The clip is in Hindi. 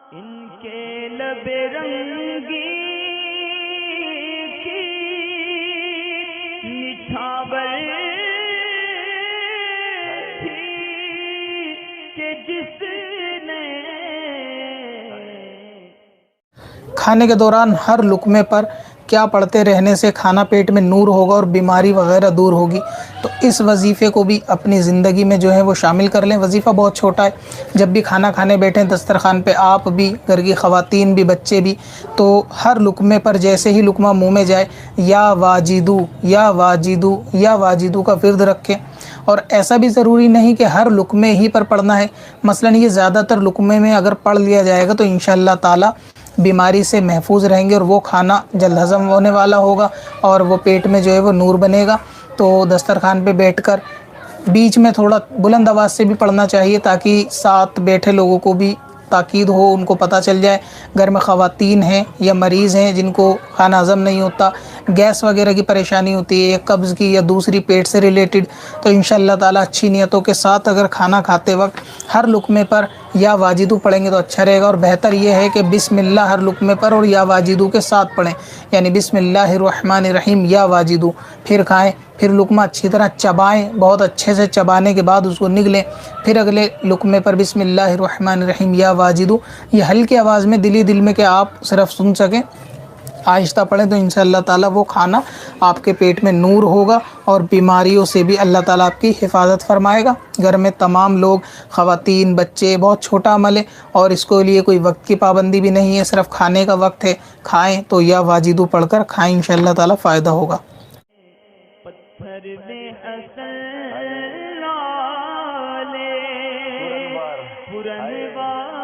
इनके लबे रंगी की निछावर थी कि जिसने खाने के दौरान हर लुक़मे पर क्या पढ़ते रहने से खाना पेट में नूर होगा और बीमारी वगैरह दूर होगी। तो इस वजीफ़े को भी अपनी ज़िंदगी में जो है वो शामिल कर लें। वजीफ़ा बहुत छोटा है। जब भी खाना खाने बैठें दस्तरखान पे, आप भी, घर की ख़वातीन भी, बच्चे भी, तो हर लुक़मे पर जैसे ही लुक़मा मुँह में जाए, या वाजिदू या वाजिदू या वाजिदू का विर्द रखें। और ऐसा भी ज़रूरी नहीं कि हर लुक़मे ही पर पढ़ना है। मसलन ये ज़्यादातर लुक़मे में अगर पढ़ लिया जाएगा तो इंशाअल्लाह ताला बीमारी से महफूज रहेंगे और वो खाना जल्द हज़म होने वाला होगा और वो पेट में जो है वो नूर बनेगा। तो दस्तरखान पे बैठकर बीच में थोड़ा बुलंद आवाज़ से भी पढ़ना चाहिए ताकि साथ बैठे लोगों को भी ताकीद हो, उनको पता चल जाए। घर में ख़वातीन हैं या मरीज़ हैं जिनको खाना हज़म नहीं होता, गैस वगैरह की परेशानी होती है या कब्ज़ की या दूसरी पेट से रिलेटेड, तो इंशाअल्लाह ताला अच्छी नियतों के साथ अगर खाना खाते वक्त हर लुक़मे पर या वाजिदू पढ़ेंगे तो अच्छा रहेगा। और बेहतर यह है कि बिस्मिल्लाह हर लुक़मे पर और या वाजिदू के साथ पढ़ें, यानी बिस्मिल्लाहिर्रहमानिर्रहीम या वाजिदू, फिर खाएं, फिर लुक़मा अच्छी तरह चबाएं, बहुत अच्छे से चबाने के बाद उसको निगलें, फिर अगले लुक़मे पर बिस्मिल्लाहिर्रहमानिर्रहीम या वाजिदू। ये हल्की आवाज़ में दिली दिल में कि आप सिर्फ सुन सकें, आहिस्ता पढ़ें, तो इंशाअल्लाह ताला वो खाना आपके पेट में नूर होगा और बीमारियों से भी अल्लाह ताला आपकी हिफाजत फरमाएगा। घर में तमाम लोग, ख़वातीन, बच्चे, बहुत छोटा अमल है और इसको लिए कोई वक्त की पाबंदी भी नहीं है, सिर्फ खाने का वक्त है। खाएं तो या वाजिदू पढ़कर खाएं, इंशाअल्लाह ताला फ़ायदा होगा। पत्थर में असल लाले पुरनवार